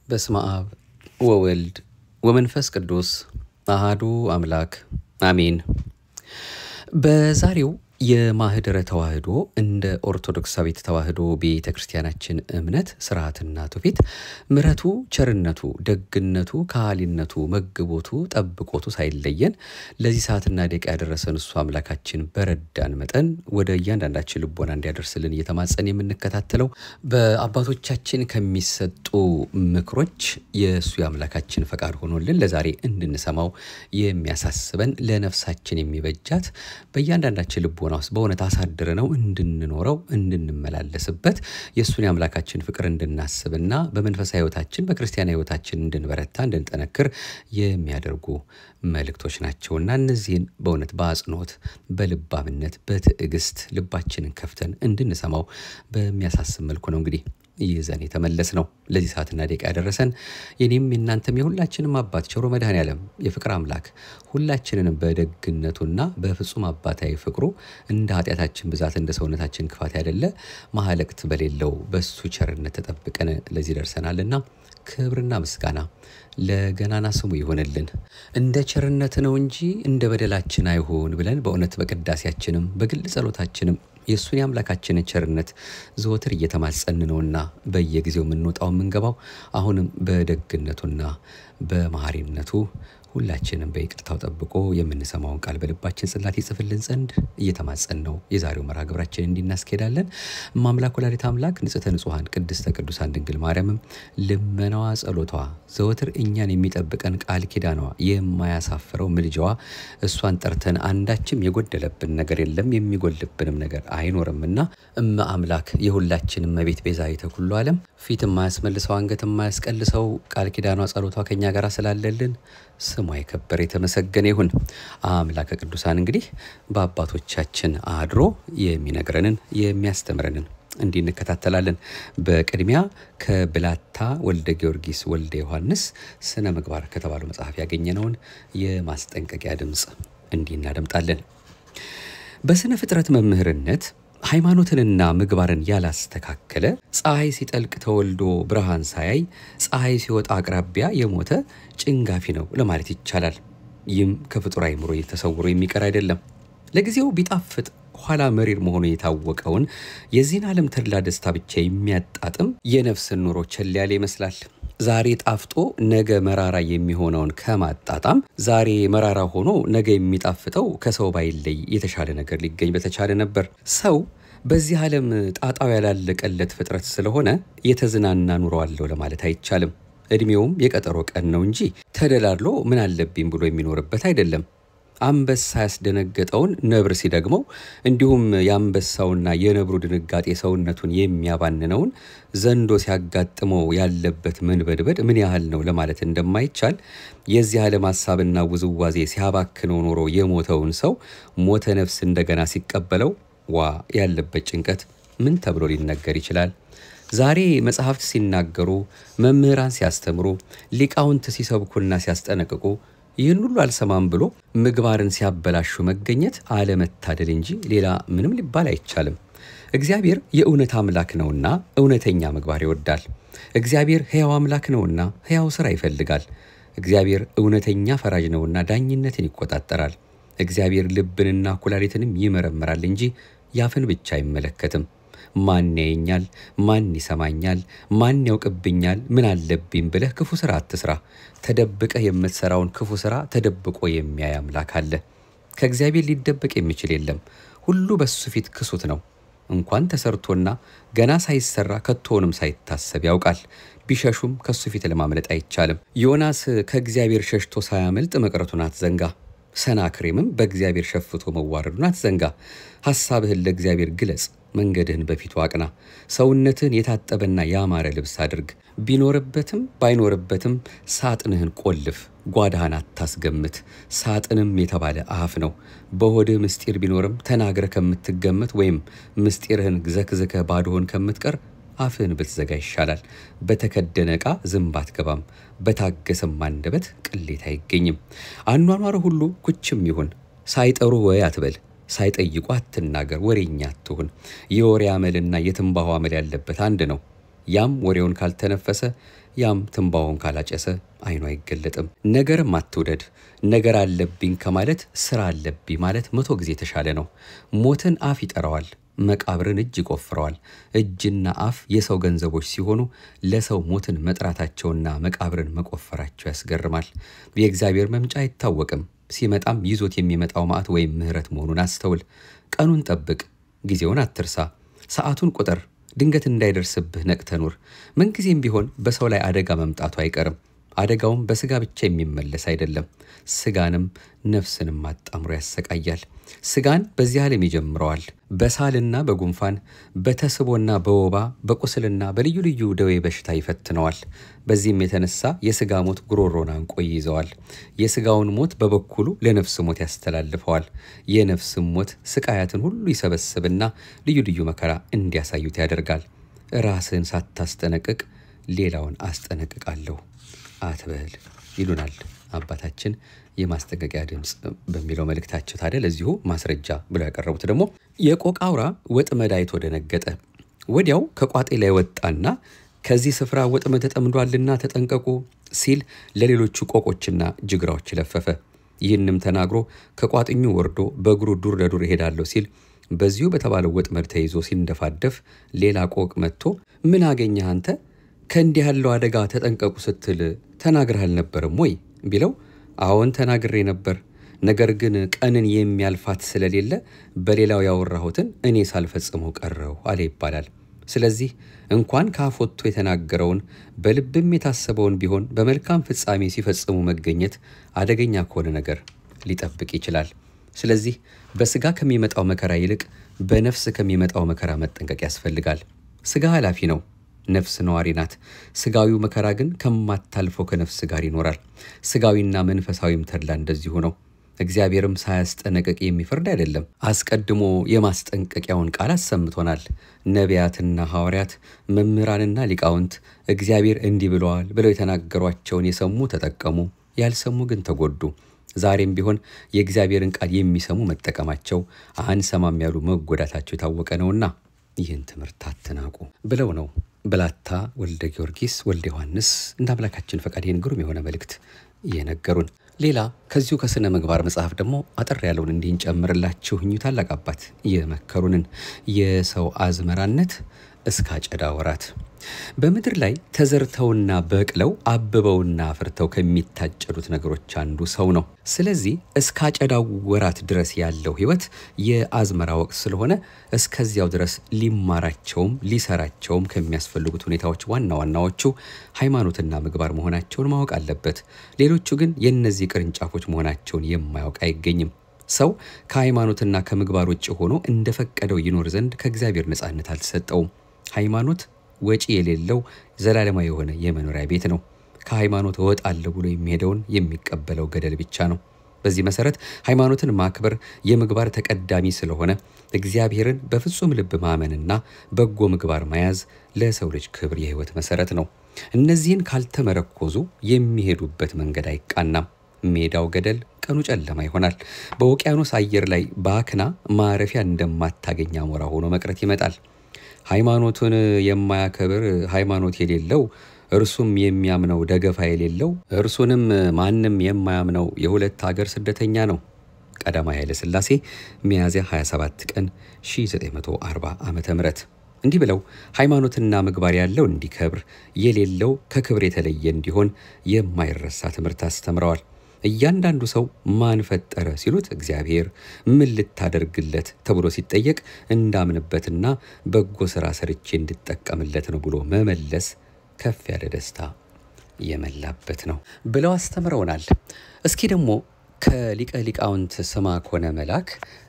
በስመ አብ ወወልድ ወመንፈስ ቅዱስ አሐዱ አምላክ አሜን። በዛሬው የማህደረ ተዋህዶ እንደ ኦርቶዶክሳዊት ተዋህዶ ቤተክርስቲያናችን እምነት ስርዓትና ትውፊት ምሕረቱ ቸርነቱ ደግነቱ ከሃሊነቱ መግቦቱ ጠብቆቱ ሳይለየን ለዚህ ሰዓትና ደቂቃ ያደረሰን እሱ አምላካችን በረዳን መጠን ወደ እያንዳንዳችን ልቦና እንዲያደርስልን እየተማጸን የምንከታተለው በአባቶቻችን ከሚሰጡ ምክሮች የእሱ የአምላካችን ፈቃድ ሆኖልን ለዛሬ እንድንሰማው የሚያሳስበን ለነፍሳችን የሚበጃት በእያንዳንዳችን ልቦና ውስጥ በእውነት አሳድረነው እንድንኖረው እንድንመላለስበት የእሱን የአምላካችን ፍቅር እንድናስብና በመንፈሳዊ ሕይወታችን በክርስቲያናዊ ሕይወታችን እንድንበረታ እንድንጠነክር የሚያደርጉ መልእክቶች ናቸውና እነዚህን በእውነት በአጽንኦት በልባምነት በትዕግስት ልባችንን ከፍተን እንድንሰማው በሚያሳስብ መልኩ ነው እንግዲህ ይዘን የተመለስነው ለዚህ ሰዓትና ደቂቃ ያደረሰን የኔም የናንተም የሁላችንም አባት ቸሩ መድኃኔዓለም የፍቅር አምላክ ሁላችንንም በደግነቱና በፍጹም አባታዊ ፍቅሩ እንደ ኃጢአታችን ብዛት እንደ ሰውነታችን ክፋት አይደለ ማህለቅት በሌለው በሱ ቸርነት ተጠብቀን ለዚህ ደርሰናልና ክብርና ምስጋና ለገናና ስሙ ይሆንልን። እንደ ቸርነት ነው እንጂ እንደ በደላችን አይሆን ብለን በእውነት በቅዳሴያችንም በግል ጸሎታችንም የሱን ያምላካችንን ቸርነት ዘወትር እየተማጸን ነውና በየጊዜው የምንወጣው የምንገባው አሁንም በደግነቱና በመሐሪነቱ ሁላችንም በይቅርታው ጠብቆ የምንሰማውን ቃል በልባችን ጽላት ይጽፍልን ዘንድ እየተማጸን ነው የዛሬው መርሃ ግብራችን እንዲናስኬዳለን። ማምላክ ወላዲተ አምላክ ንጽሕተ ንጹሐን ቅድስተ ቅዱሳን ድንግል ማርያም ልመናዋ ጸሎቷ ዘወትር እኛን የሚጠብቀን ቃል ኪዳኗ የማያሳፍረው ምልጃዋ እሷን ጠርተን አንዳችም የጎደለብን ነገር የለም የሚጎልብንም ነገር አይኖርምና አምላክ የሁላችንም መቤት ቤዛዊተ ኩሉ ዓለም ፊት የማያስመልሰው አንገት የማያስቀልሰው ቃል ኪዳኗ ጸሎቷ ከኛ ጋር ስላለልን ስሙ ይከበር የተመሰገነ ይሁን። አምላከ ቅዱሳን እንግዲህ በአባቶቻችን አድሮ የሚነግረንን የሚያስተምረንን እንድንከታተላለን። በቅድሚያ ከብላታ ወልደ ጊዮርጊስ ወልደ ዮሐንስ ስነ ምግባር ከተባለው መጽሐፍ ያገኘነውን የማስጠንቀቂያ ድምጽ እንድናደምጣለን። በስነ ፍጥረት መምህርነት ሃይማኖትንና ምግባርን ያላስተካከለ ፀሐይ ሲጠልቅ ተወልዶ ብርሃን ሳያይ ፀሐይ ሲወጣ አቅራቢያ የሞተ ጭንጋፊ ነው ለማለት ይቻላል። ይህም ከፍጡር አይምሮ የተሰውሮ የሚቀር አይደለም። ለጊዜው ቢጣፍጥ ኋላ መሪር መሆኑ የታወቀውን የዚህን ዓለም ተድላ ደስታ ብቻ የሚያጣጥም የነፍስን ኑሮ ቸል ያለ ይመስላል። ዛሬ ጣፍጦ ነገ መራራ የሚሆነውን ከማጣጣም ዛሬ መራራ ሆኖ ነገ የሚጣፍጠው ከሰው ባይለይ የተሻለ ነገር ሊገኝ በተቻለ ነበር። ሰው በዚህ ዓለም ጣጣው ያላለቀለት ፍጥረት ስለሆነ የተዝናና ኑሮ አለው ለማለት አይቻልም። እድሜውም የቀጠሮ ቀን ነው እንጂ ተደላድሎ ምን አለብኝ ብሎ የሚኖርበት አይደለም። አንበሳ ያስደነገጠውን ነብር ሲደግመው እንዲሁም ያንበሳውና የነብሩ ድንጋጤ ሰውነቱን የሚያባንነውን ዘንዶ ሲያጋጥመው ያለበት መንበድበድ ምን ያህል ነው ለማለት እንደማይቻል የዚህ ዓለም ሐሳብና ውዝዋዜ ሲያባክነው ኖሮ የሞተውን ሰው ሞተ ነፍስ እንደገና ሲቀበለው ዋ ያለበት ጭንቀት ምን ተብሎ ሊነገር ይችላል? ዛሬ መጽሐፍት ሲናገሩ መምህራን ሲያስተምሩ ሊቃውንት ሲሰብኩና ሲያስጠነቅቁ ይህን ሁሉ አልሰማም ብሎ ምግባርን ሲያበላሹ መገኘት አለመታደል እንጂ ሌላ ምንም ሊባል አይቻልም። እግዚአብሔር የእውነት አምላክ ነውና እውነተኛ ምግባር ይወዳል። እግዚአብሔር ሕያው አምላክ ነውና ሕያው ሥራ ይፈልጋል። እግዚአብሔር እውነተኛ ፈራጅ ነውና ዳኝነትን ይቆጣጠራል። እግዚአብሔር ልብንና ኩላሊትንም ይመረምራል እንጂ ያፍን ብቻ አይመለከትም። ማን ያየኛል? ማን ይሰማኛል? ማን ያውቅብኛል? ምን አለብኝ ብለህ ክፉ ሥራ አትስራ። ተደብቀህ የምትሰራውን ክፉ ሥራ ተደብቆ የሚያይ አምላክ አለ። ከእግዚአብሔር ሊደበቅ የሚችል የለም። ሁሉ በሱ ፊት ክሱት ነው። እንኳን ተሰርቶና ገና ሳይሰራ ከቶውንም ሳይታሰብ ያውቃል። ቢሸሹም ከሱ ፊት ለማምለጥ አይቻልም። ዮናስ ከእግዚአብሔር ሸሽቶ ሳያመልጥ መቅረቱን አትዘንጋ። ሰናክሬምም በእግዚአብሔር ሸፍቶ መዋረዱን አትዘንጋ። ሐሳብህን ለእግዚአብሔር ግለጽ፣ መንገድህን በፊቱ አቅና። ሰውነትህን የታጠበና ያማረ ልብስ አድርግ። ቢኖርበትም ባይኖርበትም ሳጥንህን ቆልፍ፣ ጓዳህን አታስገምት። ሳጥንም የተባለ አፍ ነው። በሆድህ ምስጢር ቢኖርም ተናግረህ ከምትገመት ወይም ምስጢርህን ዘክዝከህ ባዶህን ከምትቀር አፍህን ብትዘጋ ይሻላል። በተከደነ ዕቃ ዝንብ አትገባም፣ በታገሰም አንደበት ቅሌት አይገኝም። አኗኗር ሁሉ ኩችም ይሁን፣ ሳይጠሩ ወይ አትበል፣ ሳይጠይቁ አትናገር፣ ወሬኛ አትሁን። የወሬ አመልና የትንባሆ አመል ያለበት አንድ ነው። ያም ወሬውን ካልተነፈሰ ያም ትንባውን ካላጨሰ አይኑ አይገለጥም። ነገርም አትውደድ። ነገር አለብኝ ከማለት ስራ አለብኝ ማለት 100 ጊዜ የተሻለ ነው። ሞትን አፍ ይጠራዋል፣ መቃብርን እጅ ይቆፍረዋል። እጅና አፍ የሰው ገንዘቦች ሲሆኑ ለሰው ሞትን መጥራታቸውና መቃብርን መቆፈራቸው ያስገርማል። የእግዚአብሔር መምጫ አይታወቅም። ሲመጣም ይዞት የሚመጣው መዓት ወይም ምህረት መሆኑን አስተውል። ቀኑን ጠብቅ፣ ጊዜውን አትርሳ፣ ሰዓቱን ቁጥር። ድንገት እንዳይደርስብህ ነቅተህ ኑር። ምንጊዜም ቢሆን በሰው ላይ አደጋ መምጣቱ አይቀርም። አደጋውም በስጋ ብቻ የሚመለስ አይደለም። ስጋንም ነፍስንም አጣምሮ ያሰቃያል። ስጋን በዚህ ዓለም ይጀምረዋል። በሳልና በጉንፋን በተስቦና በወባ በቁስልና በልዩ ልዩ ደዌ በሽታ ይፈትነዋል። በዚህም የተነሳ የስጋ ሞት ጉሮሮን አንቆ ይይዘዋል። የስጋውን ሞት በበኩሉ ለነፍስ ሞት ያስተላልፈዋል። የነፍስም ሞት ስቃያትን ሁሉ ይሰበስብና ልዩ ልዩ መከራ እንዲያሳዩት ያደርጋል። ራስን ሳታስጠነቅቅ ሌላውን አስጠነቅቃለሁ አትበል ይሉናል አባታችን የማስጠንቀቂያ ድምጽ በሚለው መልእክታቸው። ታዲያ ለዚሁ ማስረጃ ብለው ያቀረቡት ደግሞ የቆቅ አውራ ወጥመድ አይቶ ደነገጠ። ወዲያው ከቋጤ ላይ ወጣና ከዚህ ስፍራ ወጥመድ ተጠምዷልና ተጠንቀቁ ሲል ለሌሎቹ ቆቆችና ጅግራዎች ለፈፈ። ይህንም ተናግሮ ከቋጥኙ ወርዶ በእግሩ ዱር ለዱር ይሄዳለሁ ሲል በዚሁ በተባለው ወጥመድ ተይዞ ሲንደፋደፍ ሌላ ቆቅ መጥቶ ምን አገኘህ አንተ? ከእንዲህ ያለው አደጋ ተጠንቀቁ ስትል ተናግረህ አልነበረም ወይ ቢለው አዎን ተናግሬ ነበር፣ ነገር ግን ቀንን የሚያልፋት ስለሌለ በሌላው ያወራሁትን እኔ ሳልፈጽመው ቀረው አለ ይባላል። ስለዚህ እንኳን ከአፍ ወጥቶ የተናገረውን በልብም የታሰበውን ቢሆን በመልካም ፍጻሜ ሲፈጽሙ መገኘት አደገኛ ከሆነ ነገር ሊጠብቅ ይችላል። ስለዚህ በስጋ ከሚመጣው መከራ ይልቅ በነፍስ ከሚመጣው መከራ መጠንቀቅ ያስፈልጋል። ስጋ ኃላፊ ነው፣ ነፍስ ነዋሪ ናት። ስጋዊው መከራ ግን ከማታልፈው ከነፍስ ጋር ይኖራል። ስጋዊና መንፈሳዊም ተድላ እንደዚሁ ነው። እግዚአብሔርም ሳያስጠነቅቅ የሚፈርድ አይደለም። አስቀድሞ የማስጠንቀቂያውን ቃል አሰምቶናል። ነቢያትና ሐዋርያት፣ መምህራንና ሊቃውንት እግዚአብሔር እንዲህ ብለዋል ብለው የተናገሯቸውን የሰሙ ተጠቀሙ፣ ያልሰሙ ግን ተጎዱ። ዛሬም ቢሆን የእግዚአብሔርን ቃል የሚሰሙ መጠቀማቸው፣ አንሰማም ያሉ መጎዳታቸው የታወቀ ነውና ይህን ትምህርት አትናቁ ብለው ነው ብላታ ወልደ ጊዮርጊስ ወልደ ዮሐንስ እንደ አምላካችን ፈቃድ ይህን ግሩም የሆነ መልእክት የነገሩን። ሌላ ከዚሁ ከስነ ምግባር መጽሐፍ ደግሞ አጠር ያለውን እንዲህን ጨምርላችሁ እኚሁ ታላቅ አባት የመከሩንን የሰው አዝመራነት እስከ አጨዳ ወራት በምድር ላይ ተዘርተውና በቅለው አብበውና አፍርተው ከሚታጨዱት ነገሮች አንዱ ሰው ነው። ስለዚህ እስከ አጨዳው ወራት ድረስ ያለው ህይወት የአዝመራ ወቅት ስለሆነ እስከዚያው ድረስ ሊማራቸውም ሊሰራቸውም ከሚያስፈልጉት ሁኔታዎች ዋናዎቹ ሃይማኖትና ምግባር መሆናቸውን ማወቅ አለበት። ሌሎቹ ግን የነዚህ ቅርንጫፎች መሆናቸውን የማያውቅ አይገኝም። ሰው ከሃይማኖትና ከምግባር ውጭ ሆኖ እንደፈቀደው ይኖር ዘንድ ከእግዚአብሔር ነፃነት አልተሰጠውም። ሃይማኖት ወጪ የሌለው ዘላለማዊ የሆነ የመኖሪያ ቤት ነው። ከሃይማኖት እወጣለሁ ብሎ የሚሄደውን የሚቀበለው ገደል ብቻ ነው። በዚህ መሰረት ሃይማኖትን ማክበር የምግባር ተቀዳሚ ስለሆነ እግዚአብሔርን በፍጹም ልብ ማመንና በጎ ምግባር መያዝ ለሰው ልጅ ክብር የህይወት መሰረት ነው። እነዚህን ካልተመረኮዙ የሚሄዱበት መንገድ አይቃናም። ሜዳው ገደል፣ ቀኑ ጨለማ ይሆናል። በውቅያኖስ አየር ላይ ባክና ማረፊያ እንደማታገኝ አሞራ ሆኖ መቅረት ይመጣል። ሃይማኖቱን የማያከብር ሃይማኖት የሌለው እርሱም የሚያምነው ደገፋ የሌለው እርሱንም ማንም የማያምነው የሁለት ሀገር ስደተኛ ነው። ቀዳማዊ ኃይለ ሥላሴ ሚያዝያ 27 ቀን 1940 ዓመተ ምህረት እንዲህ ብለው ሃይማኖትና ምግባር ያለው እንዲከብር የሌለው ከክብር የተለየ እንዲሆን የማይረሳ ትምህርት አስተምረዋል። እያንዳንዱ ሰው ማን ፈጠረ ሲሉት እግዚአብሔር፣ ምን ልታደርግለት ተብሎ ሲጠየቅ እንዳምንበትና በጎ ሥራ ሰርቼ እንድጠቀምለት ነው ብሎ መመለስ ከፍ ያለ ደስታ የመላበት ነው ብለው አስተምረውናል። እስኪ ደግሞ ከሊቀ ሊቃውንት ስምዐኮነ መላክ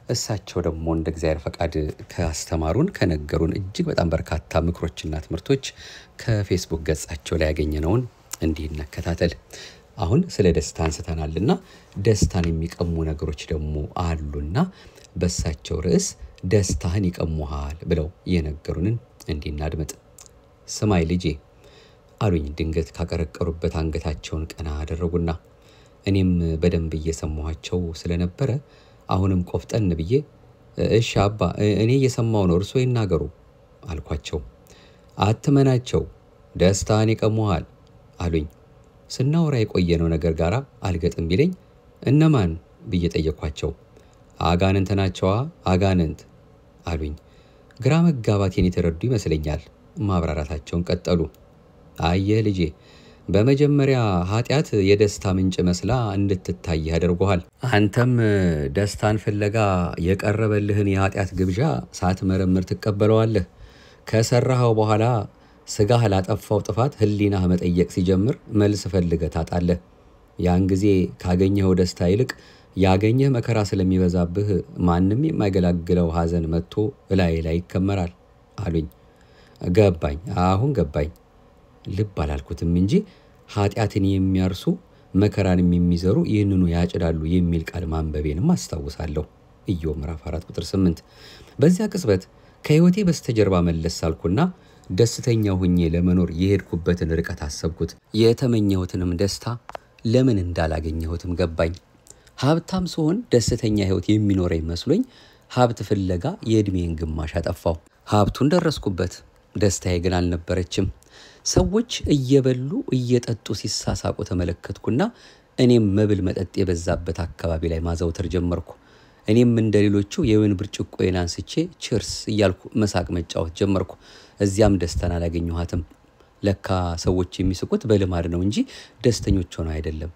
እሳቸው ደግሞ እንደ እግዚአብሔር ፈቃድ ካስተማሩን ከነገሩን እጅግ በጣም በርካታ ምክሮችና ትምህርቶች ከፌስቡክ ገጻቸው ላይ ያገኘነውን እንዲህ እንከታተል። አሁን ስለ ደስታ አንስተናልና ደስታን የሚቀሙ ነገሮች ደግሞ አሉና በሳቸው ርዕስ ደስታህን ይቀሙሃል ብለው የነገሩንን እንዲህ እናድምጥ። ስማይ ልጄ አሉኝ ድንገት ካቀረቀሩበት አንገታቸውን ቀና አደረጉና እኔም በደንብ እየሰማኋቸው ስለነበረ አሁንም ቆፍጠን ብዬ እሺ አባ እኔ እየሰማው ነው እርሶ ይናገሩ አልኳቸው። አትመናቸው፣ ደስታን ይቀሙሃል አሉኝ። ስናወራ የቆየነው ነገር ጋር አልገጥም ቢለኝ እነማን ብዬ ጠየኳቸው። አጋንንት ናቸዋ፣ አጋንንት አሉኝ። ግራ መጋባቴን የተረዱ ይመስለኛል። ማብራራታቸውን ቀጠሉ። አየህ ልጄ፣ በመጀመሪያ ኃጢአት የደስታ ምንጭ መስላ እንድትታይ ያደርጉሃል። አንተም ደስታን ፍለጋ የቀረበልህን የኃጢአት ግብዣ ሳትመረምር ትቀበለዋለህ። ከሰራኸው በኋላ ስጋህ ላጠፋው ጥፋት ህሊናህ መጠየቅ ሲጀምር መልስ ፈልገህ ታጣለህ። ያን ጊዜ ካገኘኸው ደስታ ይልቅ ያገኘህ መከራ ስለሚበዛብህ ማንም የማይገላግለው ሐዘን መጥቶ ላይ ይከመራል አሉኝ። ገባኝ፣ አሁን ገባኝ። ልብ አላልኩትም እንጂ ኃጢአትን የሚያርሱ መከራንም የሚዘሩ ይህንኑ ያጭዳሉ የሚል ቃል ማንበቤንም አስታውሳለሁ። ኢዮብ ምዕራፍ 4 ቁጥር 8። በዚያ ቅጽበት ከህይወቴ በስተጀርባ መለስ አልኩና ደስተኛ ሆኜ ለመኖር የሄድኩበትን ርቀት አሰብኩት። የተመኘሁትንም ደስታ ለምን እንዳላገኘሁትም ገባኝ። ሀብታም ስሆን ደስተኛ ህይወት የሚኖረኝ መስሎኝ ሀብት ፍለጋ የእድሜን ግማሽ አጠፋው። ሀብቱን ደረስኩበት፣ ደስታዬ ግን አልነበረችም። ሰዎች እየበሉ እየጠጡ ሲሳሳቁ ተመለከትኩና እኔም መብል መጠጥ የበዛበት አካባቢ ላይ ማዘውተር ጀመርኩ። እኔም እንደሌሎቹ የወይን ብርጭቆዬን አንስቼ ቺርስ እያልኩ መሳቅ መጫወት ጀመርኩ። እዚያም ደስታን አላገኘኋትም። ለካ ሰዎች የሚስቁት በልማድ ነው እንጂ ደስተኞች ሆነው አይደለም።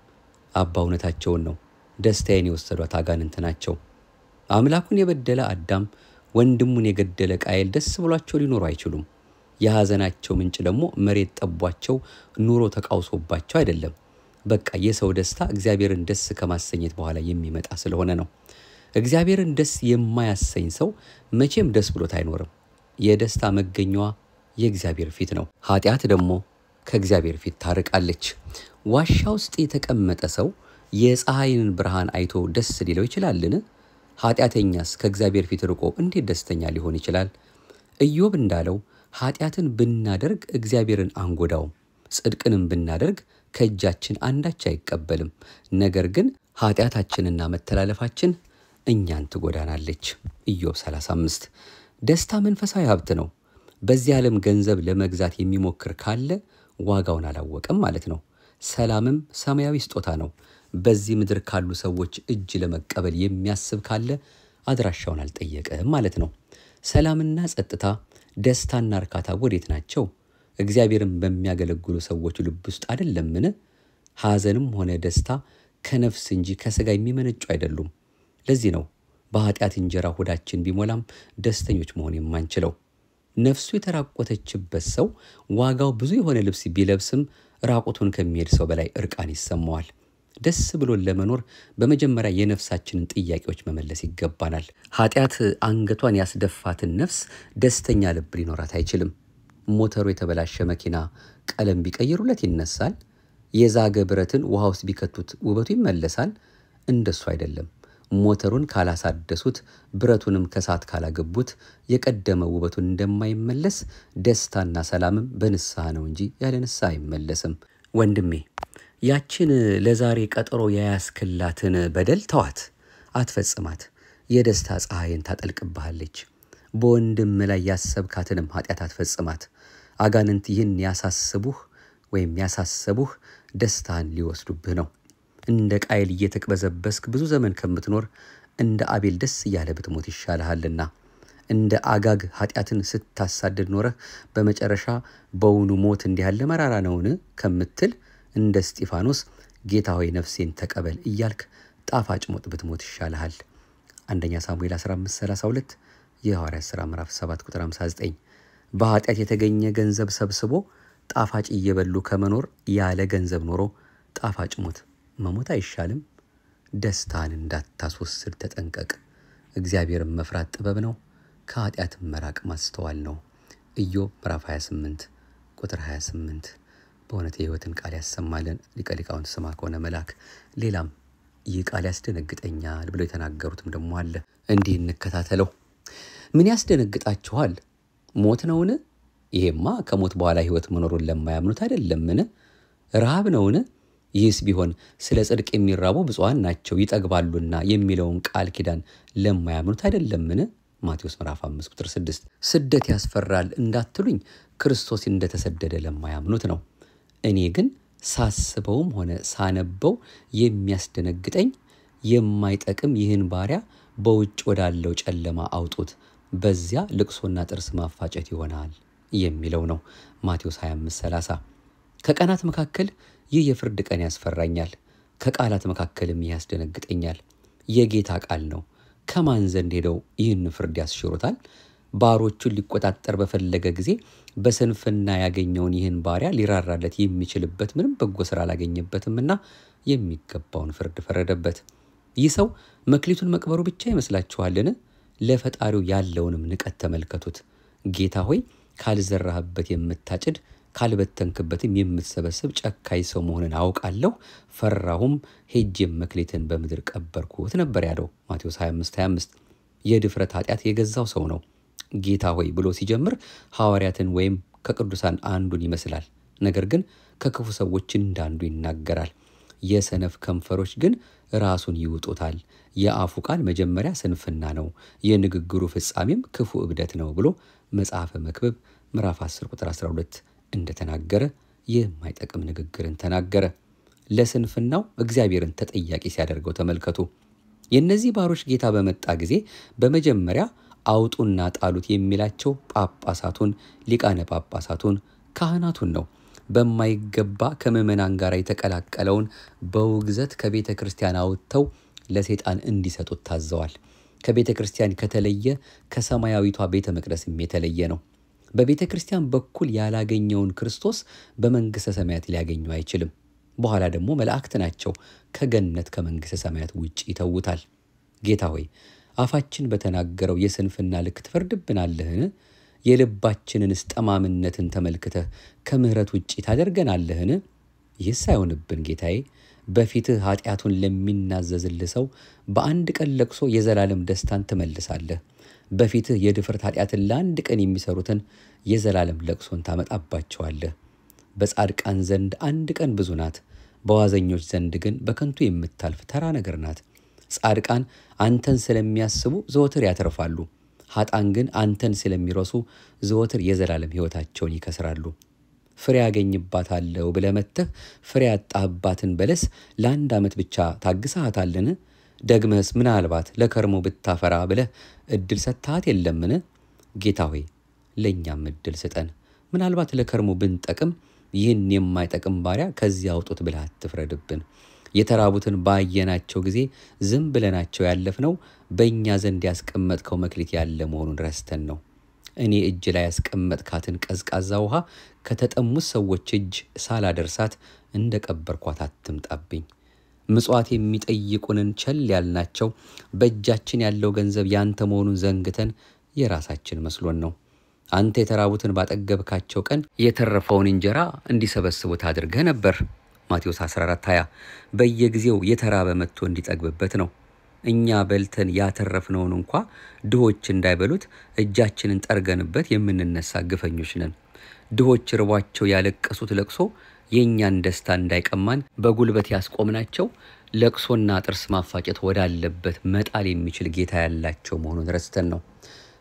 አባ እውነታቸውን ነው። ደስታዬን የወሰዷት አጋንንት ናቸው። አምላኩን የበደለ አዳም፣ ወንድሙን የገደለ ቃየል ደስ ብሏቸው ሊኖሩ አይችሉም። የሐዘናቸው ምንጭ ደግሞ መሬት ጠቧቸው ኑሮ ተቃውሶባቸው አይደለም። በቃ የሰው ደስታ እግዚአብሔርን ደስ ከማሰኘት በኋላ የሚመጣ ስለሆነ ነው። እግዚአብሔርን ደስ የማያሰኝ ሰው መቼም ደስ ብሎት አይኖርም። የደስታ መገኛዋ የእግዚአብሔር ፊት ነው። ኃጢአት ደግሞ ከእግዚአብሔር ፊት ታርቃለች። ዋሻ ውስጥ የተቀመጠ ሰው የፀሐይን ብርሃን አይቶ ደስ ሊለው ይችላልን? ኃጢአተኛስ ከእግዚአብሔር ፊት ርቆ እንዴት ደስተኛ ሊሆን ይችላል? ኢዮብ እንዳለው ኃጢአትን ብናደርግ እግዚአብሔርን አንጎዳውም፣ ጽድቅንም ብናደርግ ከእጃችን አንዳች አይቀበልም። ነገር ግን ኃጢአታችንና መተላለፋችን እኛን ትጎዳናለች። ኢዮብ 35። ደስታ መንፈሳዊ ሀብት ነው። በዚህ ዓለም ገንዘብ ለመግዛት የሚሞክር ካለ ዋጋውን አላወቀም ማለት ነው። ሰላምም ሰማያዊ ስጦታ ነው። በዚህ ምድር ካሉ ሰዎች እጅ ለመቀበል የሚያስብ ካለ አድራሻውን አልጠየቀም ማለት ነው። ሰላምና ጸጥታ፣ ደስታና እርካታ ወዴት ናቸው? እግዚአብሔርን በሚያገለግሉ ሰዎች ልብ ውስጥ አይደለምን? ሐዘንም ሆነ ደስታ ከነፍስ እንጂ ከሥጋ የሚመነጩ አይደሉም። ለዚህ ነው በኃጢአት እንጀራ ሆዳችን ቢሞላም ደስተኞች መሆን የማንችለው። ነፍሱ የተራቆተችበት ሰው ዋጋው ብዙ የሆነ ልብስ ቢለብስም ራቁቱን ከሚሄድ ሰው በላይ እርቃን ይሰማዋል። ደስ ብሎን ለመኖር በመጀመሪያ የነፍሳችንን ጥያቄዎች መመለስ ይገባናል። ኃጢአት አንገቷን ያስደፋትን ነፍስ ደስተኛ ልብ ሊኖራት አይችልም። ሞተሩ የተበላሸ መኪና ቀለም ቢቀይሩለት ይነሳል። የዛገ ብረትን ውሃ ውስጥ ቢከቱት ውበቱ ይመለሳል። እንደሱ አይደለም። ሞተሩን ካላሳደሱት፣ ብረቱንም ከሳት ካላገቡት የቀደመ ውበቱን እንደማይመለስ ደስታና ሰላምም በንስሐ ነው እንጂ ያለ ንስሐ አይመለስም። ወንድሜ ያችን ለዛሬ ቀጠሮ ያያስክላትን በደል ተዋት፣ አትፈጽማት። የደስታ ፀሐይን ታጠልቅብሃለች። በወንድም ላይ ያሰብካትንም ኃጢአት አትፈጽማት። አጋንንት ይህን ያሳሰቡህ ደስታን ሊወስዱብህ ነው። እንደ ቃየል እየተቅበዘበስክ ብዙ ዘመን ከምትኖር እንደ አቤል ደስ እያለ ብትሞት ይሻልሃልና። እንደ አጋግ ኃጢአትን ስታሳድድ ኖረህ በመጨረሻ በውኑ ሞት እንዲህ ያለ መራራ ነውን ከምትል እንደ እስጢፋኖስ ጌታ ሆይ ነፍሴን ተቀበል እያልክ ጣፋጭ ሞት ብትሞት ይሻልሃል። አንደኛ ሳሙኤል 15:32፣ የሐዋርያት ሥራ ምዕራፍ 7 ቁጥር 59። በኃጢአት የተገኘ ገንዘብ ሰብስቦ ጣፋጭ እየበሉ ከመኖር ያለ ገንዘብ ኖሮ ጣፋጭ ሞት መሞት አይሻልም? ደስታን እንዳታስወስድ ተጠንቀቅ። እግዚአብሔርን መፍራት ጥበብ ነው፣ ከኃጢአት መራቅ ማስተዋል ነው። ኢዮብ ምዕራፍ 28 ቁጥር 28። በእውነት የሕይወትን ቃል ያሰማልን። ሊቀ ሊቃውንት ስማ ከሆነ መልአክ ሌላም ይህ ቃል ያስደነግጠኛል ብሎ የተናገሩትም ደግሞ አለ። እንዲህ እንከታተለው። ምን ያስደነግጣችኋል? ሞት ነውን? ይሄማ ከሞት በኋላ ሕይወት መኖሩን ለማያምኑት አይደለምን? ረሃብ ነውን? ይህስ ቢሆን ስለ ጽድቅ የሚራቡ ብፁዓን ናቸው ይጠግባሉና የሚለውን ቃል ኪዳን ለማያምኑት አይደለምን? ማቴዎስ ምዕራፍ 5 ቁጥር 6። ስደት ያስፈራል እንዳትሉኝ ክርስቶስ እንደተሰደደ ለማያምኑት ነው። እኔ ግን ሳስበውም ሆነ ሳነበው የሚያስደነግጠኝ የማይጠቅም ይህን ባሪያ በውጭ ወዳለው ጨለማ አውጡት፣ በዚያ ልቅሶና ጥርስ ማፋጨት ይሆናል የሚለው ነው። ማቴዎስ 25:30። ከቀናት መካከል ይህ የፍርድ ቀን ያስፈራኛል፣ ከቃላት መካከልም ይህ ያስደነግጠኛል። የጌታ ቃል ነው። ከማን ዘንድ ሄደው ይህን ፍርድ ያስሽሩታል? ባሮቹን ሊቆጣጠር በፈለገ ጊዜ በስንፍና ያገኘውን ይህን ባሪያ ሊራራለት የሚችልበት ምንም በጎ ሥራ አላገኘበትምና የሚገባውን ፍርድ ፈረደበት። ይህ ሰው መክሊቱን መቅበሩ ብቻ ይመስላችኋልን? ለፈጣሪው ያለውንም ንቀት ተመልከቱት። ጌታ ሆይ ካልዘራህበት የምታጭድ ካልበተንክበትም የምትሰበስብ ጨካኝ ሰው መሆንን አውቃለሁ፣ ፈራሁም፣ ሄጄም መክሊትን በምድር ቀበርኩት ነበር ያለው ማቴዎስ 25:25። የድፍረት ኃጢአት የገዛው ሰው ነው። ጌታ ሆይ ብሎ ሲጀምር ሐዋርያትን ወይም ከቅዱሳን አንዱን ይመስላል። ነገር ግን ከክፉ ሰዎች እንዳንዱ ይናገራል። የሰነፍ ከንፈሮች ግን ራሱን ይውጡታል። የአፉ ቃል መጀመሪያ ስንፍና ነው፣ የንግግሩ ፍጻሜም ክፉ እብደት ነው ብሎ መጽሐፈ መክብብ ምዕራፍ 10 ቁጥር 12 እንደተናገረ የማይጠቅም ንግግርን ተናገረ። ለስንፍናው እግዚአብሔርን ተጠያቂ ሲያደርገው ተመልከቱ። የእነዚህ ባሮች ጌታ በመጣ ጊዜ በመጀመሪያ አውጡና ጣሉት የሚላቸው ጳጳሳቱን፣ ሊቃነ ጳጳሳቱን፣ ካህናቱን ነው። በማይገባ ከምዕመናን ጋር የተቀላቀለውን በውግዘት ከቤተ ክርስቲያን አውጥተው ለሰይጣን እንዲሰጡት ታዘዋል። ከቤተ ክርስቲያን ከተለየ ከሰማያዊቷ ቤተ መቅደስም የተለየ ነው። በቤተ ክርስቲያን በኩል ያላገኘውን ክርስቶስ በመንግሥተ ሰማያት ሊያገኘው አይችልም። በኋላ ደግሞ መላእክት ናቸው ከገነት ከመንግሥተ ሰማያት ውጭ ይተውታል። ጌታ ሆይ አፋችን በተናገረው የስንፍና ልክ ትፈርድብናለህን? የልባችንንስ ጠማምነትን ተመልክተህ ከምሕረት ውጭ ታደርገናለህን? ይህስ አይሆንብን ጌታዬ። በፊትህ ኃጢአቱን ለሚናዘዝልህ ሰው በአንድ ቀን ለቅሶ የዘላለም ደስታን ትመልሳለህ። በፊትህ የድፍረት ኃጢአትን ለአንድ ቀን የሚሰሩትን የዘላለም ለቅሶን ታመጣባቸዋለህ። በጻድቃን ዘንድ አንድ ቀን ብዙ ናት፣ በዋዘኞች ዘንድ ግን በከንቱ የምታልፍ ተራ ነገር ናት። ጻድቃን አንተን ስለሚያስቡ ዘወትር ያተርፋሉ፣ ኃጥአን ግን አንተን ስለሚረሱ ዘወትር የዘላለም ሕይወታቸውን ይከስራሉ። ፍሬ ያገኝባታለሁ ብለህ መጥተህ ፍሬ ያጣህባትን በለስ ለአንድ ዓመት ብቻ ታግሰሃታልን? ደግመህስ ምናልባት ለከርሞ ብታፈራ ብለህ እድል ሰጥተሃት የለምን? ጌታ ሆይ ለእኛም እድል ስጠን። ምናልባት ለከርሞ ብንጠቅም ይህን የማይጠቅም ባሪያ ከዚህ አውጡት ብለህ አትፍረድብን። የተራቡትን ባየናቸው ጊዜ ዝም ብለናቸው ያለፍነው በእኛ ዘንድ ያስቀመጥከው መክሊት ያለ መሆኑን ረስተን ነው። እኔ እጅ ላይ ያስቀመጥካትን ቀዝቃዛ ውሃ ከተጠሙት ሰዎች እጅ ሳላደርሳት እንደ ቀበርኳት አትምጣብኝ። ምጽዋት የሚጠይቁንን ቸል ያልናቸው በእጃችን ያለው ገንዘብ ያንተ መሆኑን ዘንግተን የራሳችን መስሎን ነው። አንተ የተራቡትን ባጠገብካቸው ቀን የተረፈውን እንጀራ እንዲሰበስቡት አድርገህ ነበር። ማቴዎስ 14:20 በየጊዜው የተራበ መጥቶ እንዲጠግብበት ነው። እኛ በልተን ያተረፍነውን እንኳ ድሆች እንዳይበሉት እጃችንን ጠርገንበት የምንነሳ ግፈኞች ነን። ድሆች ርቧቸው ያለቀሱት ለቅሶ የእኛን ደስታ እንዳይቀማን በጉልበት ያስቆምናቸው ለቅሶና ጥርስ ማፋጨት ወዳለበት መጣል የሚችል ጌታ ያላቸው መሆኑን ረስተን ነው።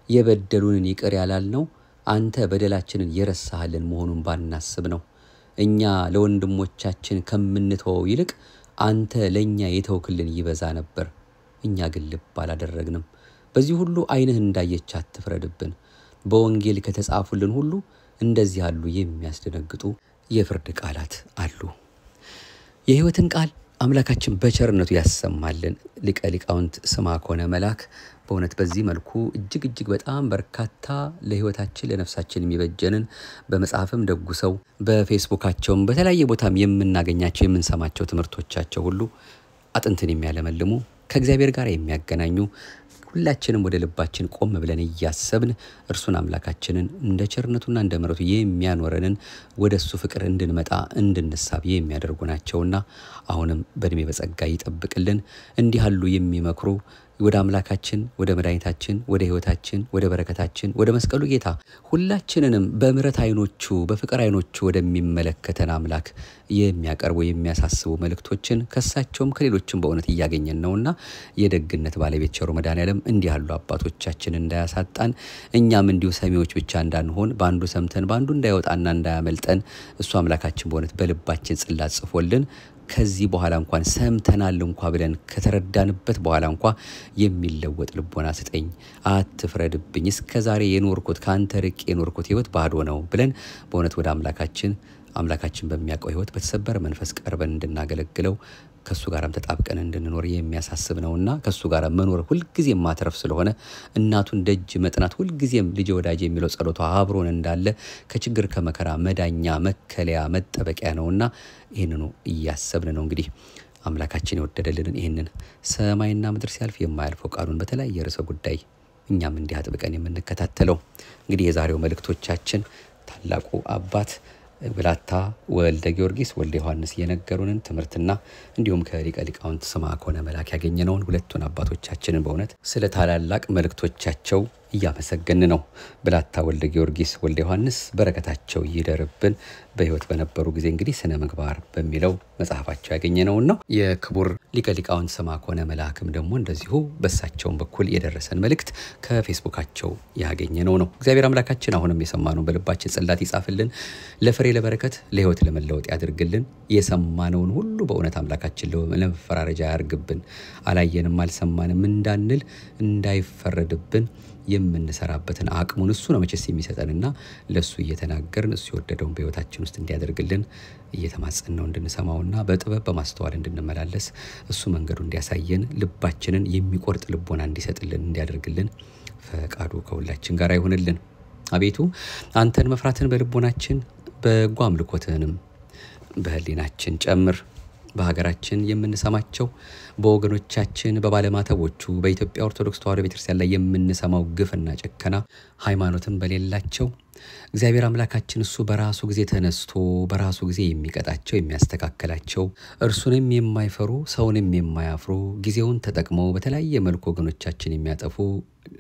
የበደሉንን ይቅር ያላልነው አንተ በደላችንን የረሳህልን መሆኑን ባናስብ ነው። እኛ ለወንድሞቻችን ከምንተወው ይልቅ አንተ ለእኛ የተውክልን ይበዛ ነበር። እኛ ግን ልብ አላደረግንም። በዚህ ሁሉ ዓይንህ እንዳየች አትፍረድብን። በወንጌል ከተጻፉልን ሁሉ እንደዚህ ያሉ የሚያስደነግጡ የፍርድ ቃላት አሉ። የሕይወትን ቃል አምላካችን በቸርነቱ ያሰማልን። ሊቀ ሊቃውንት ስምዐኮነ መልአክ በእውነት በዚህ መልኩ እጅግ በጣም በርካታ ለሕይወታችን ለነፍሳችን የሚበጀንን በመጽሐፍም ደጉሰው በፌስቡካቸውም በተለያየ ቦታም የምናገኛቸው የምንሰማቸው ትምህርቶቻቸው ሁሉ አጥንትን የሚያለመልሙ ከእግዚአብሔር ጋር የሚያገናኙ ሁላችንም ወደ ልባችን ቆም ብለን እያሰብን እርሱን አምላካችንን እንደ ቸርነቱና እንደ ምሕረቱ የሚያኖረንን ወደሱ ፍቅር እንድንመጣ እንድንሳብ የሚያደርጉ ናቸውና አሁንም በእድሜ በጸጋ ይጠብቅልን። እንዲህ ያሉ የሚመክሩ ወደ አምላካችን ወደ መድኃኒታችን ወደ ሕይወታችን ወደ በረከታችን ወደ መስቀሉ ጌታ ሁላችንንም በምሕረት አይኖቹ በፍቅር አይኖቹ ወደሚመለከተን አምላክ የሚያቀርቡ የሚያሳስቡ መልእክቶችን ከሳቸውም ከሌሎችም በእውነት እያገኘን ነውና የደግነት ባለቤት ቸሩ መድኃኔዓለም እንዲህ ያሉ አባቶቻችን እንዳያሳጣን እኛም እንዲሁ ሰሚዎች ብቻ እንዳንሆን በአንዱ ሰምተን በአንዱ እንዳይወጣና እንዳያመልጠን እሱ አምላካችን በእውነት በልባችን ጽላት ጽፎልን ከዚህ በኋላ እንኳን ሰምተናል እንኳን ብለን ከተረዳንበት በኋላ እንኳን የሚለወጥ ልቦና ስጠኝ አትፍረድብኝ እስከዛሬ የኖርኩት ካንተ ርቄ የኖርኩት ሕይወት ባዶ ነው ብለን በእውነት ወደ አምላካችን በሚያቀው ሕይወት በተሰበረ መንፈስ ቀርበን እንድናገለግለው ከሱ ጋርም ተጣብቀን እንድንኖር የሚያሳስብ ነውና ከሱ ጋር መኖር ሁሉ ጊዜ ማትረፍ ስለሆነ እናቱን ደጅ መጥናት ሁሉ ጊዜም ልጅ ወዳጅ የሚለው ጸሎቷ አብሮን እንዳለ ከችግር ከመከራ መዳኛ መከለያ መጠበቂያ ነውና ይሄንኑ እያሰብን ነው እንግዲህ አምላካችን የወደደልን ይሄንን ሰማይና ምድር ሲያልፍ የማያልፈው ቃሉን በተለያየ ርዕሰ ጉዳይ እኛም እንዲህ አጥብቀን የምንከታተለው እንግዲህ የዛሬው መልእክቶቻችን ታላቁ አባት ብላታ ወልደ ጊዮርጊስ ወልደ ዮሐንስ የነገሩንን ትምህርትና እንዲሁም ከሊቀ ሊቃውንት ስምዐኮነ መላክ ያገኘነውን ሁለቱን አባቶቻችንን በእውነት ስለ ታላላቅ መልእክቶቻቸው እያመሰገን ነው። ብላታ ወልደ ጊዮርጊስ ወልደ ዮሐንስ በረከታቸው ይደርብን። በሕይወት በነበሩ ጊዜ እንግዲህ ስነ ምግባር በሚለው መጽሐፋቸው ያገኘነው ነው። የክቡር ሊቀ ሊቃውንት ስምዐኮነ መላክም ደግሞ እንደዚሁ በሳቸውም በኩል የደረሰን መልእክት ከፌስቡካቸው ያገኘነው ነው። እግዚአብሔር አምላካችን አሁንም የሰማነውን በልባችን ጽላት ይጻፍልን፣ ለፍሬ ለበረከት ለሕይወት ለመለወጥ ያድርግልን። የሰማነውን ሁሉ በእውነት አምላካችን ለመፈራረጃ ያርግብን። አላየንም አልሰማንም እንዳንል እንዳይፈረድብን የምንሰራበትን አቅሙን እሱ ነው መቼስ የሚሰጠንና ለሱ እየተናገርን እሱ የወደደውን በሕይወታችን ውስጥ እንዲያደርግልን እየተማጸን ነው እንድንሰማውና በጥበብ በማስተዋል እንድንመላለስ እሱ መንገዱ እንዲያሳየን ልባችንን የሚቆርጥ ልቦና እንዲሰጥልን እንዲያደርግልን ፈቃዱ ከሁላችን ጋር ይሁንልን። አቤቱ አንተን መፍራትን በልቦናችን በጎ አምልኮትህንም በህሊናችን ጨምር። በሀገራችን የምንሰማቸው በወገኖቻችን በባለማተቦቹ በኢትዮጵያ ኦርቶዶክስ ተዋሕዶ ቤተክርስቲያን ላይ የምንሰማው ግፍና ጭከና ሃይማኖትን በሌላቸው እግዚአብሔር አምላካችን እሱ በራሱ ጊዜ ተነስቶ በራሱ ጊዜ የሚቀጣቸው የሚያስተካክላቸው እርሱንም የማይፈሩ ሰውንም የማያፍሩ ጊዜውን ተጠቅመው በተለያየ መልኩ ወገኖቻችን የሚያጠፉ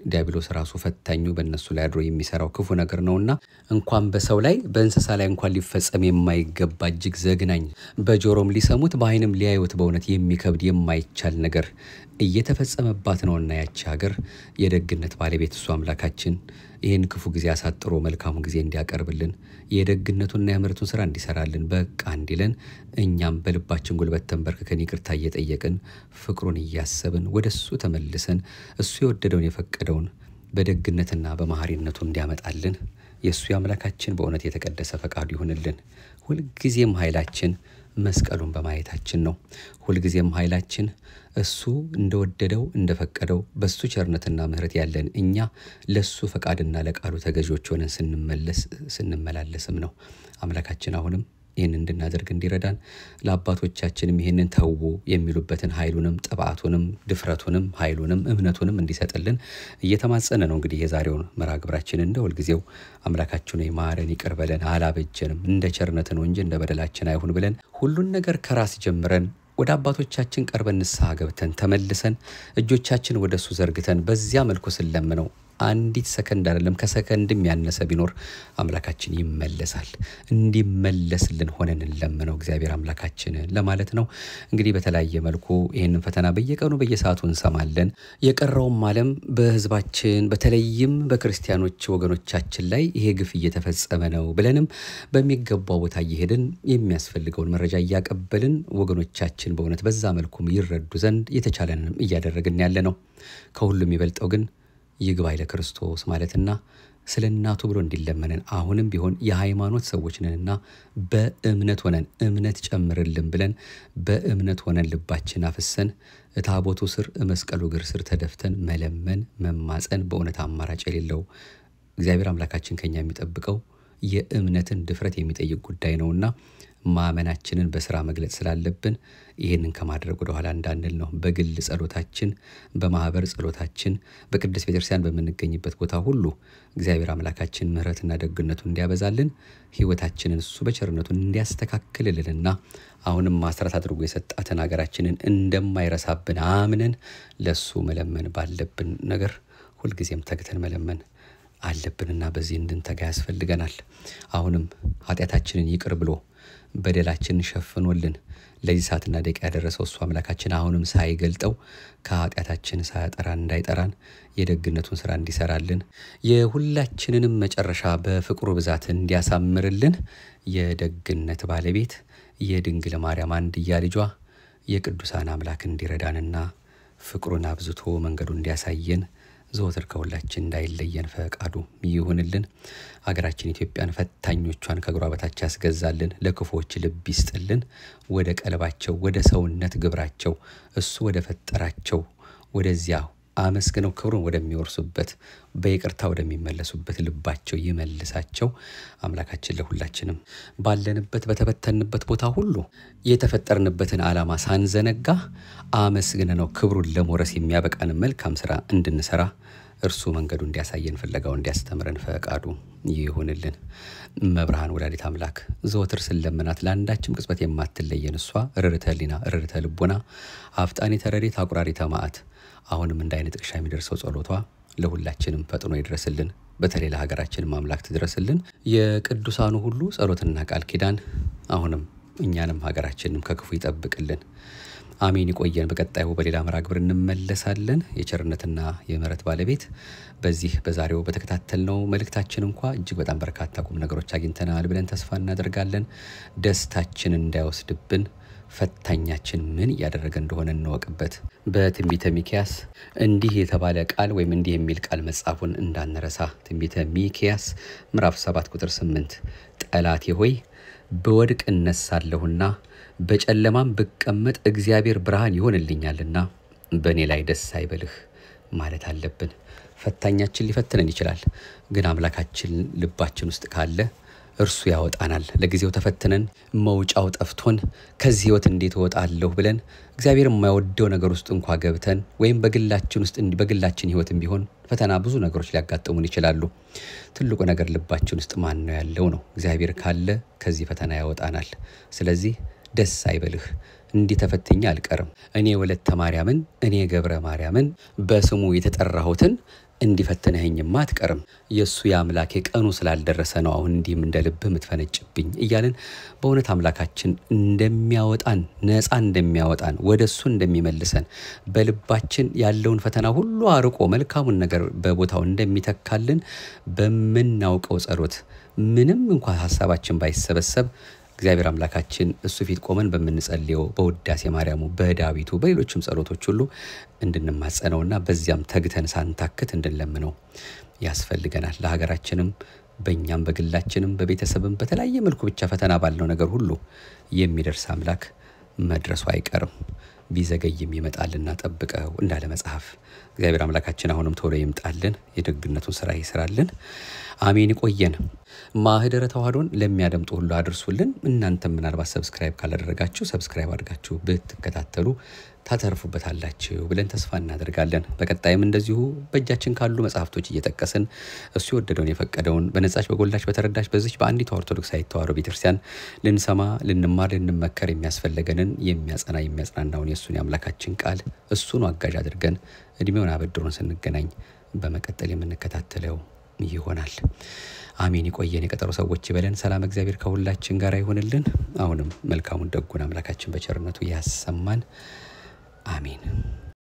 ዲያብሎስ ራሱ ፈታኙ በእነሱ ላይ አድሮ የሚሰራው ክፉ ነገር ነውና እንኳን በሰው ላይ በእንስሳ ላይ እንኳን ሊፈጸም የማይገባ እጅግ ዘግናኝ በጆሮም ሊሰሙት በዓይንም ሊያዩት በእውነት የሚከብድ የማይቻል ነገር እየተፈጸመባት ነውና ያቺ ሀገር የደግነት ባለቤት እሱ አምላካችን ይህን ክፉ ጊዜ አሳጥሮ መልካሙ ጊዜ እንዲያቀርብልን የደግነቱንና የምሕረቱን ሥራ እንዲሰራልን በቃ እንዲለን እኛም በልባችን ጉልበት ተንበርክከን ይቅርታ እየጠየቅን ፍቅሩን እያሰብን ወደሱ ተመልሰን እሱ የወደደውን የፈቀደውን በደግነትና በመሐሪነቱ እንዲያመጣልን የሱ አምላካችን በእውነት የተቀደሰ ፈቃዱ ይሁንልን። ሁልጊዜም ኃይላችን መስቀሉን በማየታችን ነው። ሁልጊዜም ኃይላችን እሱ እንደወደደው እንደፈቀደው በሱ ቸርነትና ምሕረት ያለን እኛ ለሱ ፈቃድና ለቃሉ ተገዦች ሆነን ስንመላለስም ነው። አምላካችን አሁንም ይህን እንድናደርግ እንዲረዳን ለአባቶቻችንም ይህንን ተው የሚሉበትን ኃይሉንም ጥባቱንም ድፍረቱንም ኃይሉንም እምነቱንም እንዲሰጥልን እየተማጸነ ነው። እንግዲህ የዛሬውን መርሐ ግብራችን እንደ ሁልጊዜው አምላካችን ሆይ ማረን ይቅር በለን አላበጀንም እንደ ቸርነት ነው እንጂ እንደ በደላችን አይሁን ብለን ሁሉን ነገር ከራስ ጀምረን ወደ አባቶቻችን ቀርበን ንስሐ ገብተን ተመልሰን እጆቻችን ወደሱ ዘርግተን በዚያ መልኩ ስለምነው አንዲት ሰከንድ አይደለም ከሰከንድም ያነሰ ቢኖር አምላካችን ይመለሳል። እንዲመለስልን ሆነን እንለምነው እግዚአብሔር አምላካችን ለማለት ነው። እንግዲህ በተለያየ መልኩ ይሄንን ፈተና በየቀኑ በየሰዓቱ እንሰማለን። የቀረውም ዓለም በህዝባችን በተለይም በክርስቲያኖች ወገኖቻችን ላይ ይሄ ግፍ እየተፈጸመ ነው ብለንም በሚገባው ቦታ እየሄድን የሚያስፈልገውን መረጃ እያቀበልን ወገኖቻችን በእውነት በዛ መልኩም ይረዱ ዘንድ የተቻለንም እያደረግን ያለ ነው። ከሁሉም ይበልጠው ግን ይግባይ ለክርስቶስ ማለትና ስለ እናቱ ብሎ እንዲለመነን አሁንም ቢሆን የሃይማኖት ሰዎች ነንና በእምነት ሆነን እምነት ጨምርልን ብለን በእምነት ሆነን ልባችን አፍሰን ታቦቱ ስር መስቀሉ ግር ስር ተደፍተን መለመን መማፀን በእውነት አማራጭ የሌለው እግዚአብሔር አምላካችን ከኛ የሚጠብቀው የእምነትን ድፍረት የሚጠይቅ ጉዳይ ነውና ማመናችንን በስራ መግለጽ ስላለብን ይሄንን ከማድረግ ወደ ኋላ እንዳንል ነው። በግል ጸሎታችን፣ በማህበር ጸሎታችን፣ በቅድስት ቤተክርስቲያን በመንገኝበት ቦታ ሁሉ እግዚአብሔር አምላካችን ምሕረትና ደግነቱን እንዲያበዛልን ህይወታችንን እሱ በቸርነቱ እንዲያስተካክልልንና አሁንም ማስራት አድርጎ የሰጣትን ሀገራችንን እንደማይረሳብን አምነን ለሱ መለመን ባለብን ነገር ሁልጊዜም ተግተን መለመን አለብንና በዚህ እንድንተጋ ያስፈልገናል። አሁንም ኃጢአታችንን ይቅር ብሎ በደላችንን ሸፍኖልን ለዚህ ሰዓትና ደቂቃ ያደረሰው እሱ አምላካችን አሁንም ሳይገልጠው ከኃጢአታችን ሳያጠራን እንዳይጠራን የደግነቱን ስራ እንዲሰራልን የሁላችንንም መጨረሻ በፍቅሩ ብዛት እንዲያሳምርልን የደግነት ባለቤት የድንግል ማርያም አንድያ ልጇ የቅዱሳን አምላክ እንዲረዳንና ፍቅሩን አብዝቶ መንገዱን እንዲያሳየን ዘወትር ከሁላችን እንዳይለየን ፈቃዱ ይሁንልን። ሀገራችን ኢትዮጵያን ፈታኞቿን ከእግሯ በታች ያስገዛልን፣ ለክፉዎች ልብ ይስጥልን፣ ወደ ቀልባቸው ወደ ሰውነት ግብራቸው እሱ ወደ ፈጠራቸው ወደዚያው አመስግነው ክብሩን ወደሚወርሱበት በይቅርታ ወደሚመለሱበት ልባቸው ይመልሳቸው። አምላካችን ለሁላችንም ባለንበት በተበተንበት ቦታ ሁሉ የተፈጠርንበትን ዓላማ ሳንዘነጋ አመስግነው ክብሩን ለመውረስ የሚያበቃን መልካም ስራ እንድንሰራ እርሱ መንገዱ እንዲያሳየን ፍለጋው እንዲያስተምረን ፈቃዱ ይሁንልን። መብርሃን ወላዲተ አምላክ ዘወትር ስለምናት ለአንዳችም ቅጽበት የማትለየን እሷ ርርተ ሕሊና ርርተ ልቦና አፍጣኒተ ረድኤት አቁራሪተ መዓት አሁንም እንዳይነ ጥቅሻ የሚደርሰው ጸሎቷ ለሁላችንም ፈጥኖ ይድረስልን። በተለይ ለሀገራችን አምላክ ትድረስልን። የቅዱሳኑ ሁሉ ጸሎትና ቃል ኪዳን አሁንም እኛንም ሀገራችንንም ከክፉ ይጠብቅልን። አሜን። ይቆየን። በቀጣዩ በሌላ መርሃ ግብር እንመለሳለን። የቸርነትና የምሕረት ባለቤት በዚህ በዛሬው በተከታተልነው መልእክታችን እንኳን እጅግ በጣም በርካታ ቁም ነገሮች አግኝተናል ብለን ተስፋ እናደርጋለን። ደስታችን እንዳይወስድብን ፈታኛችን ምን ያደረገ እንደሆነ እንወቅበት። በትንቢተ ሚክያስ እንዲህ የተባለ ቃል ወይም እንዲህ የሚል ቃል መጻፉን እንዳንረሳ። ትንቢተ ሚክያስ ምዕራፍ 7 ቁጥር 8 ጠላቴ ሆይ በወድቅ እነሳለሁና በጨለማም ብቀመጥ እግዚአብሔር ብርሃን ይሆንልኛልና በእኔ ላይ ደስ አይበልህ ማለት አለብን። ፈታኛችን ሊፈትነን ይችላል፣ ግን አምላካችን ልባችን ውስጥ ካለ እርሱ ያወጣናል። ለጊዜው ተፈትነን መውጫው ጠፍቶን ከዚህ ህይወት እንዴት ወጣለሁ ብለን እግዚአብሔር የማይወደው ነገር ውስጥ እንኳን ገብተን ወይም በግላችን ውስጥ በግላችን ህይወትም ቢሆን ፈተና ብዙ ነገሮች ሊያጋጥሙን ይችላሉ። ትልቁ ነገር ልባችን ውስጥ ማን ነው ያለው ነው። እግዚአብሔር ካለ ከዚህ ፈተና ያወጣናል። ስለዚህ ደስ አይበልህ፣ እንዲህ ተፈትኜ አልቀርም። እኔ ወለተ ማርያምን እኔ ገብረ ማርያምን በስሙ የተጠራሁትን እንዲፈተነኝማ አትቀርም። የሱ ያምላኬ ቀኑ ስላልደረሰ ነው አሁን እንዲህም እንደልብ ምትፈነጭብኝ እያልን በእውነት አምላካችን እንደሚያወጣን ነፃ እንደሚያወጣን ወደሱ እንደሚመልሰን በልባችን ያለውን ፈተና ሁሉ አርቆ መልካሙን ነገር በቦታው እንደሚተካልን በመናውቀው ጸሎት ምንም እንኳን ሐሳባችን ባይሰበሰብ እግዚአብሔር አምላካችን እሱ ፊት ቆመን በመንጸልየው በውዳሴ ማርያሙ በዳዊቱ በሌሎችም ጸሎቶች ሁሉ እንድንማጸነውና በዚያም ተግተን ሳንታክት እንድንለምነው ያስፈልገናል። ለሀገራችንም በእኛም በግላችንም በቤተሰብም በተለያየ መልኩ ብቻ ፈተና ባለው ነገር ሁሉ የሚደርስ አምላክ መድረሱ አይቀርም። ቢዘገይም ይመጣልና ጠብቀው እንዳለ መጽሐፍ እግዚአብሔር አምላካችን አሁንም ቶሎ ይምጣልን፣ የደግነቱን ስራ ይስራልን። አሜን። ይቆየን። ማህደረ ተዋህዶን ለሚያደምጡ ሁሉ አድርሱልን። እናንተም ምናልባት ሰብስክራይብ ካላደረጋችሁ ሰብስክራይብ አድርጋችሁ ብትከታተሉ ታተርፉበታላችሁ ብለን ተስፋ እናደርጋለን። በቀጣይም እንደዚሁ በእጃችን ካሉ መጽሐፍቶች እየተጠቀስን እሱ የወደደውን የፈቀደውን በነጻች በጎላች በተረዳች በዚች በአንዲት ኦርቶዶክሳዊት ተዋህዶ ቤተክርስቲያን ልንሰማ ልንማር ልንመከር የሚያስፈልገንን የሚያጸና የሚያጽናናውን የሱን የአምላካችን ቃል እሱን አጋዥ አድርገን እድሜውን አበድሩን ስንገናኝ በመቀጠል የምንከታተለው ይሆናል። አሜን። ይቆየን። የቀጠሮ ሰዎች ይበለን። ሰላም እግዚአብሔር ከሁላችን ጋር ይሁንልን። አሁንም መልካሙን ደጉን አምላካችን በቸርነቱ ያሰማን። አሜን።